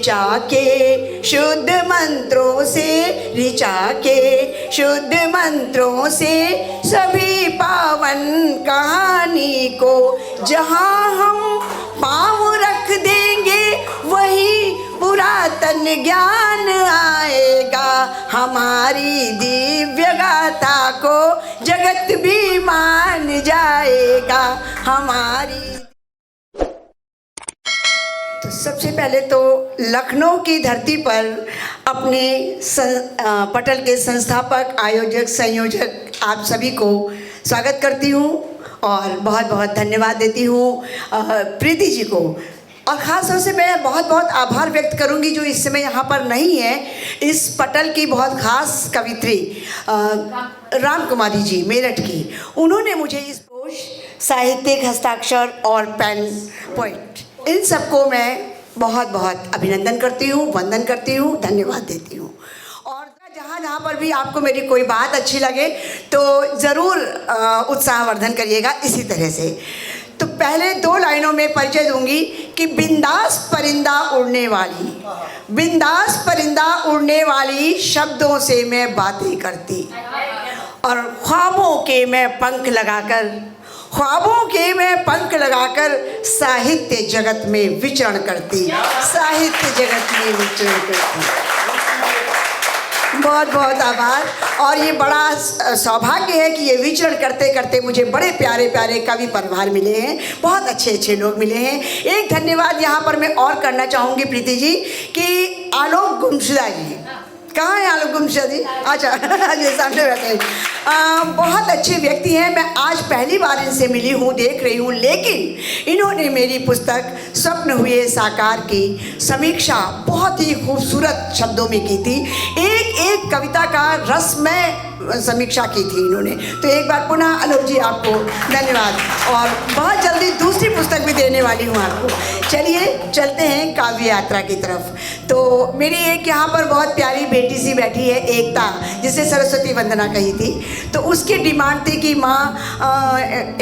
ऋचा के शुद्ध मंत्रों से, ऋचा के शुद्ध मंत्रों से सभी पावन कहानी को जहाँ हम पाँव रख देंगे वही पुरातन ज्ञान आएगा। हमारी दिव्य गाथा को जगत भी मान जाएगा। हमारी तो सबसे पहले तो लखनऊ की धरती पर अपने पटल के संस्थापक, आयोजक, संयोजक आप सभी को स्वागत करती हूँ और बहुत बहुत धन्यवाद देती हूँ प्रीति जी को। और ख़ास तौर से मैं बहुत बहुत आभार व्यक्त करूंगी जो इस समय यहाँ पर नहीं है, इस पटल की बहुत ख़ास कवित्री राम कुमारी जी मेरठ की। उन्होंने मुझे इस कोश, साहित्यिक, हस्ताक्षर और पेन, पोइट, इन सबको मैं बहुत बहुत अभिनंदन करती हूँ, वंदन करती हूँ, धन्यवाद देती हूँ। और जहाँ जहाँ पर भी आपको मेरी कोई बात अच्छी लगे तो ज़रूर उत्साहवर्धन करिएगा इसी तरह से। तो पहले 2 लाइनों में परिचय दूंगी कि बिंदास परिंदा उड़ने वाली, बिंदास परिंदा उड़ने वाली, शब्दों से मैं बातें करती और ख्वाबों के मैं पंख लगाकर, ख्वाबों के मैं पंख लगाकर साहित्य जगत में विचरण करती, साहित्य जगत में विचरण करती। बहुत बहुत आभार। और ये बड़ा सौभाग्य है कि ये विचरण करते करते मुझे बड़े प्यारे प्यारे कवि परिवार मिले हैं, बहुत अच्छे अच्छे लोग मिले हैं। एक धन्यवाद यहाँ पर मैं और करना चाहूँगी प्रीति जी कि आलोक गुमशुदा जी, कहाँ है आलोक गुमशुदा जी? अच्छा ये सामने बैठे हैं। बहुत अच्छे व्यक्ति हैं, मैं आज पहली बार इनसे मिली हूँ, देख रही हूँ, लेकिन इन्होंने मेरी पुस्तक स्वप्न हुए साकार की समीक्षा बहुत ही खूबसूरत शब्दों में की थी। एक एक कविता का रसमय समीक्षा की थी इन्होंने। तो एक बार पुनः आलोक जी आपको धन्यवाद और बहुत जल्दी दूसरी पुस्तक भी देने वाली हूँ आपको। चलिए चलते हैं काव्य यात्रा की तरफ। तो मेरी एक यहाँ पर बहुत प्यारी बेटी सी बैठी है एकता, जिसे सरस्वती वंदना कही थी, तो उसकी डिमांड थी कि माँ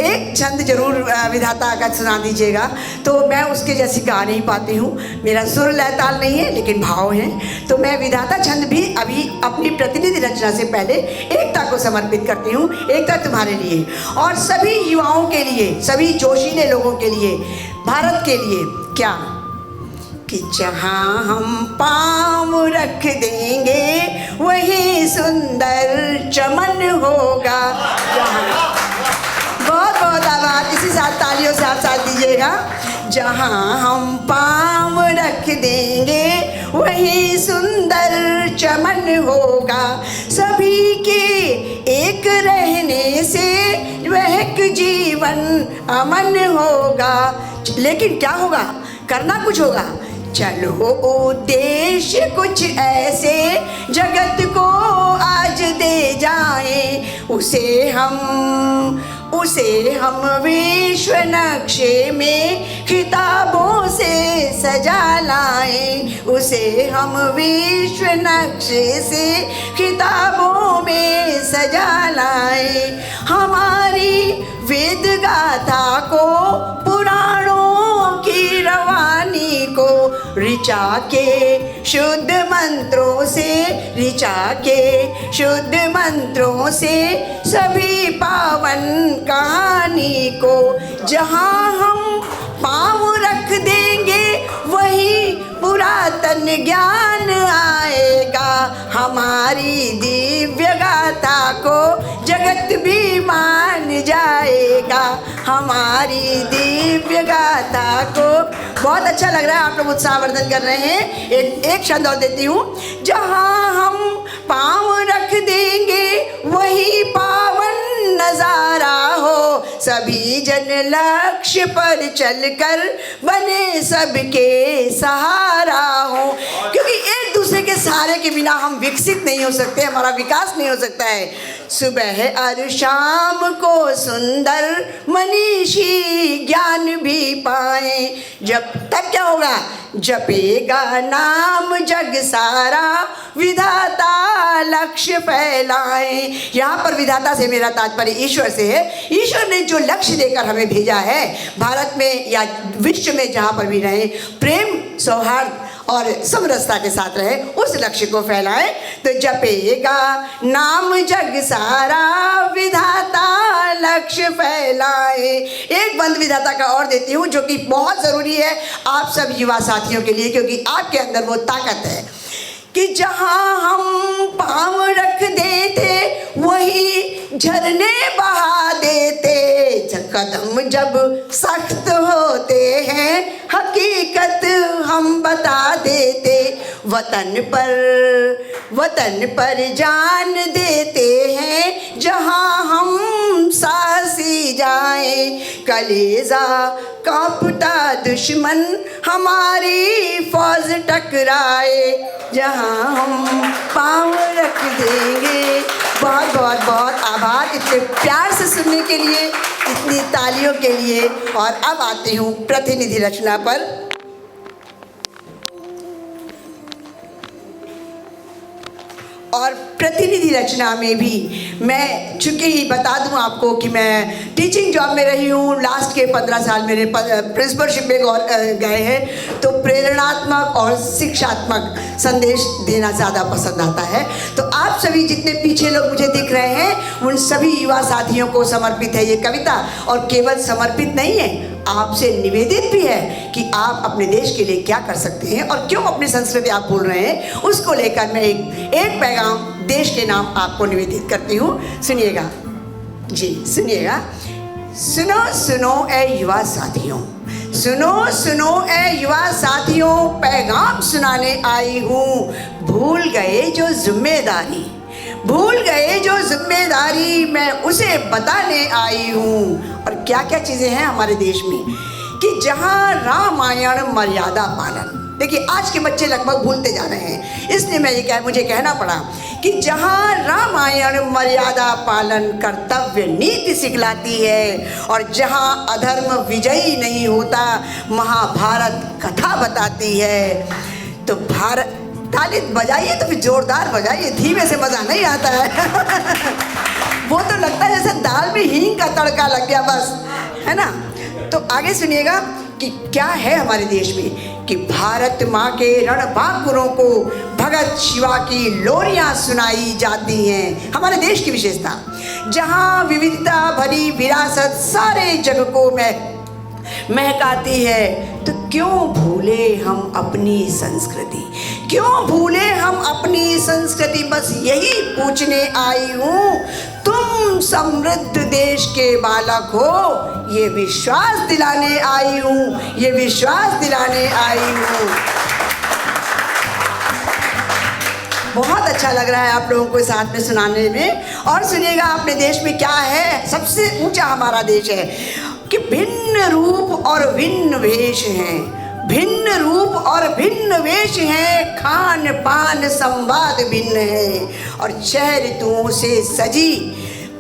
एक छंद जरूर विधाता का सुना दीजिएगा। तो मैं उसके जैसी गा नहीं पाती हूँ, मेरा सुर लय ताल नहीं है लेकिन भाव है, तो मैं विधाता छंद भी अभी अपनी प्रतिनिधि रचना से पहले एकता को समर्पित करती हूँ। एकता तुम्हारे लिए और सभी युवाओं के लिए, सभी जोशीले लोगों के लिए, भारत के लिए। क्या कि जहाँ हम पाँव रख देंगे वही सुंदर चमन होगा। बहुत बहुत आभार, इसी साथ तालियों से आप साथ दीजिएगा। जहाँ हम पाँव रख देंगे वही सुंदर चमन होगा, सभी के एक रहने से वह जीवन अमन होगा। लेकिन क्या होगा? करना कुछ होगा। चलो उद्देश्य कुछ ऐसे जगत को आज दे जाएं, उसे हम विश्व नक्शे में किताबों से सजा लाएं, उसे हम विश्व नक्शे से किताबों में सजा लाएं। हमारी वेद गाथा को, पुराणों की रवानी को ऋचा के शुद्ध मंत्रों से, ऋचा के शुद्ध मंत्रों से सभी पावन कहानी को जहाँ हम पाँव रख देंगे वही पुरातन ज्ञान आएगा। हमारी दिव्य गाथा को जगत भी मान जाएगा। हमारी दिव्य गाथा को। बहुत अच्छा लग रहा है, आप लोग उत्साहवर्धन कर रहे हैं। एक शब्द और देती हूँ। जहाँ हम पाँव रख देंगे वही पावन नजारा हो, सभी जन लक्ष्य पर चलकर बने सबके सहारा हो। क्योंकि एक दूसरे के सहारे के बिना हम विकसित नहीं हो सकते, हमारा विकास नहीं हो सकता है। सुबह और शाम को सुंदर मनीषी ज्ञान भी पाए, जब तक क्या होगा? जपेगा नाम जग सारा, विधाता लक्ष्य फैलाए। यहाँ पर विधाता से मेरा तात्पर्य ईश्वर से है। ईश्वर ने जो लक्ष्य देकर हमें भेजा है, भारत में या विश्व में जहाँ पर भी रहें, प्रेम, सौहार्द और समरसता के साथ रहे, उस लक्ष्य को फैलाए। तो जपेगा नाम जग सारा, विधाता लक्ष्य फैलाए। एक बंद विधाता का और देती हूँ जो कि बहुत ज़रूरी है आप सब युवा साथियों के लिए, क्योंकि आपके अंदर वो ताकत है कि जहाँ हम पाँव रख देते वही झरने बहा देते। कदम जब सख्त होते हैं हकीकत हम बता देते। वतन पर जान देते हैं जहाँ हम साहसी जाए। कलेजा कांपता दुश्मन हमारी फौज टकराए, जहाँ हम पाँव रख देंगे। बहुत बहुत बहुत आभार इतने प्यार से सुनने के लिए, इतनी तालियों के लिए। और अब आती हूँ प्रतिनिधि रचना पर। और प्रतिनिधि रचना में भी मैं चूँकि बता दूं आपको कि मैं टीचिंग जॉब में रही हूँ, लास्ट के 15 साल मेरे प्रिंसिपलशिप में गए हैं, तो प्रेरणात्मक और शिक्षात्मक संदेश देना ज़्यादा पसंद आता है। तो आप सभी जितने पीछे लोग मुझे दिख रहे हैं उन सभी युवा साथियों को समर्पित है ये कविता। और केवल समर्पित नहीं है, आपसे निवेदित भी है कि आप अपने देश के लिए क्या कर सकते हैं और क्यों अपनी संस्कृति आप भूल रहे हैं, उसको लेकर मैं एक पैगाम देश के नाम आपको निवेदित करती हूँ। सुनिएगा जी, सुनिएगा। सुनो सुनो ए युवा साथियों, सुनो सुनो ए युवा साथियों, पैगाम सुनाने आई हूँ। भूल गए जो जिम्मेदारी, भूल गए जो जिम्मेदारी, मैं उसे बताने आई हूँ। और क्या क्या चीज़ें हैं हमारे देश में कि जहाँ रामायण मर्यादा पालन, देखिए आज के बच्चे लगभग भूलते जा रहे हैं, इसलिए मुझे कहना पड़ा कि जहाँ रामायण मर्यादा पालन कर्तव्य नीति सिखलाती है और जहाँ अधर्म विजयी नहीं होता महाभारत कथा बताती है। तो भारत, ताली बजाइए तो फिर जोरदार बजाइए, धीमे से मज़ा नहीं आता है वो तो लगता है जैसे दाल में हींग का तड़का लग गया बस, है ना। तो आगे सुनिएगा कि क्या है हमारे देश में कि भारत माँ के रणबांकुरों को भगत शिवा की लोरियां सुनाई जाती हैं। हमारे देश की विशेषता, जहाँ विविधता भरी विरासत सारे जग को महकाती है। तो क्यों भूले हम अपनी संस्कृति, क्यों भूले हम अपनी संस्कृति, बस यही पूछने आई हूँ। तुम समृद्ध देश के बालक हो, ये विश्वास दिलाने आई हूँ, ये विश्वास दिलाने आई हूँ। बहुत अच्छा लग रहा है आप लोगों को साथ में सुनाने में। और सुनिएगा अपने देश में क्या है, सबसे ऊंचा हमारा देश है कि भिन्न रूप और भिन्न वेश हैं, भिन्न रूप और भिन्न वेश हैं, खान पान संवाद भिन्न है। और 6 ऋतुओं से सजी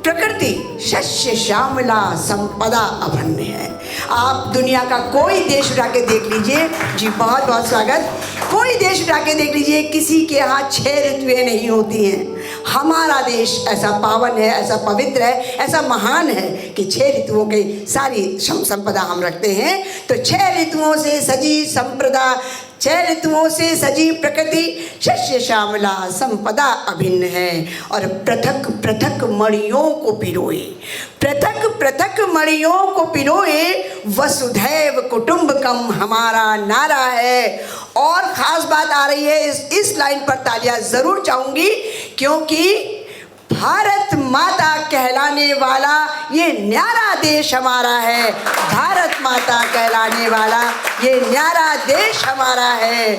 प्रकृति शस्य श्यामला संपदा अभन्न है। आप दुनिया का कोई देश उठा के देख लीजिए, जी बहुत बहुत स्वागत, कोई देश उठा के देख लीजिए, किसी के यहाँ 6 ऋतुएं नहीं होती हैं। हमारा देश ऐसा पावन है, ऐसा पवित्र है, ऐसा महान है कि 6 ऋतुओं की सारी संपदा हम रखते हैं। तो 6 ऋतुओं से सजी संपदा, 6 ऋतुओं से सजी प्रकृति शस्य श्यामला संपदा अभिन्न है। और पृथक पृथक मणियों को पिरोए, पृथक पृथक मणियों को पिरोए, वसुधैव कुटुंबकम हमारा नारा है। और खास बात आ रही है, इस लाइन पर तालियां जरूर चाहूंगी, क्योंकि भारत माता कहलाने वाला ये न्यारा देश हमारा है। भारत माता कहलाने वाला ये न्यारा देश हमारा है।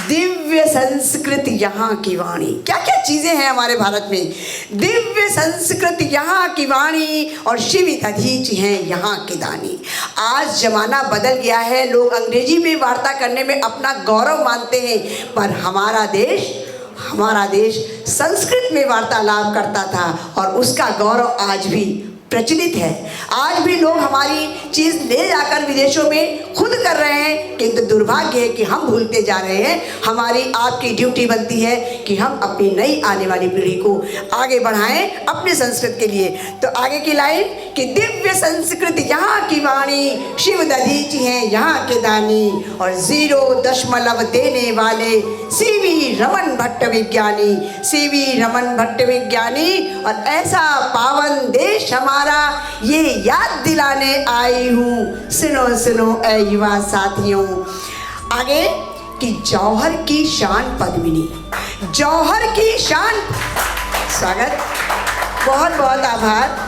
दिव्य संस्कृति यहाँ की वाणी, क्या क्या चीज़ें हैं हमारे भारत में। दिव्य संस्कृति यहाँ की वाणी और शिव दधीच हैं यहाँ की दानी। आज जमाना बदल गया है, लोग अंग्रेजी में वार्ता करने में अपना गौरव मानते हैं, पर हमारा देश संस्कृत में वार्तालाप करता था और उसका गौरव आज भी प्रचलित है। आज भी लोग हमारी चीज़ ले जाकर विदेशों में खुद कर रहे हैं, किंतु दुर्भाग्य है कि हम भूलते जा रहे हैं। हमारी आपकी ड्यूटी बनती है कि हम अपनी नई आने वाली पीढ़ी को आगे बढ़ाएं अपने संस्कृत के लिए। तो आगे की लाइन कि दिव्य संस्कृत यहाँ की वाणी, शिव दधीचि हैं यहाँ के दानी, और 0 देने वाले सीवी रमन भट्ट विज्ञानी, सीवी रमन भट्ट विज्ञानी। और ऐसा पावन देश हमारा ये याद दिलाने आई हूँ, सुनो सुनो ऐ युवा साथियों। आगे कि जौहर की शान पद्मिनी, जौहर की शान, स्वागत, बहुत बहुत आभार।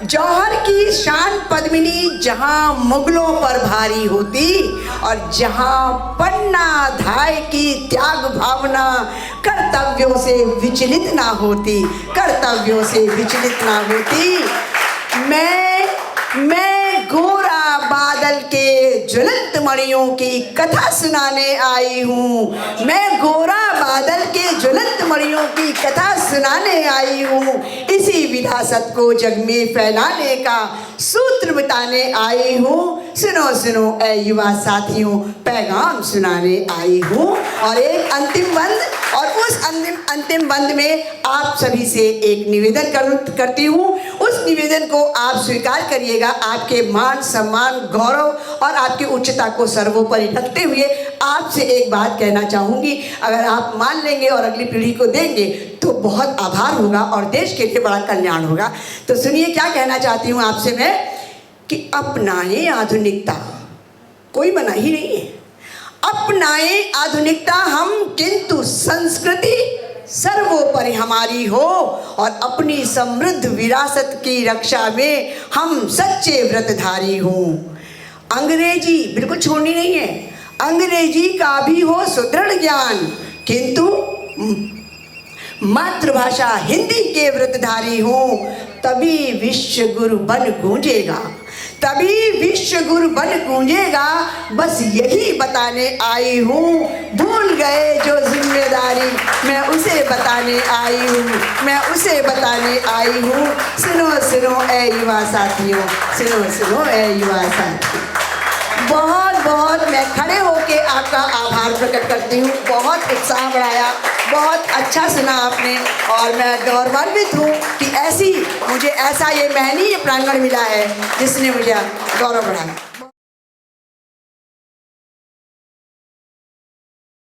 जौहर की शान पद्मिनी जहाँ मुगलों पर भारी होती, और जहाँ पन्ना धाय की त्याग भावना कर्तव्यों से विचलित ना होती, कर्तव्यों से विचलित ना होती। मैं गोरा बादल के ज्वलंत मणियों की कथा सुनाने आई हूँ, मैं गोरा बादल के ज्वलंत मणियों की कथा सुनाने आई हूँ। इसी विरासत को जग में फैलाने का सूत्र बताने आई हूँ, सुनो सुनो ऐ युवा साथियों पैगाम सुनाने आई हूँ। और एक अंतिम बंद, और उस अंतिम बंद में आप सभी से एक निवेदन करती हूँ। उस निवेदन को आप स्वीकार करिएगा। आपके मान सम्मान गौरव और आपकी उच्चता को सर्वोपरि रखते हुए आपसे एक बात कहना चाहूँगी, अगर आप मान लेंगे और अगली पीढ़ी को देंगे तो बहुत आभार होगा और देश के लिए बड़ा कल्याण होगा। तो सुनिए क्या कहना चाहती हूँ आपसे मैं, कि अपनाएं आधुनिकता, कोई मना ही नहीं है, अपनाएं आधुनिकता हम, किंतु संस्कृति सर्वोपरि हमारी हो, और अपनी समृद्ध विरासत की रक्षा में हम सच्चे व्रतधारी हों। अंग्रेजी बिल्कुल छोड़नी नहीं है, अंग्रेजी का भी हो सुदृढ़ ज्ञान, किंतु मातृभाषा हिंदी के व्रतधारी हों, तभी विश्व गुरु बन गूंजेगा, तभी विश्व गुरु बन गूंजेगा। बस यही बताने आई हूँ, भूल गए जो जिम्मेदारी मैं उसे बताने आई हूँ, मैं उसे बताने आई हूँ। सुनो सुनो ऐ युवा साथियों, सुनो सुनो ऐ युवा साथियों। बहुत बहुत मैं खड़े होके आपका आभार प्रकट करती हूँ। बहुत उत्साह बढ़ाया, बहुत अच्छा सुना आपने, और मैं गौरवान्वित हूँ कि मुझे ऐसा ये महनीय प्रांगण मिला है जिसने मुझे गौरव बढ़ाया।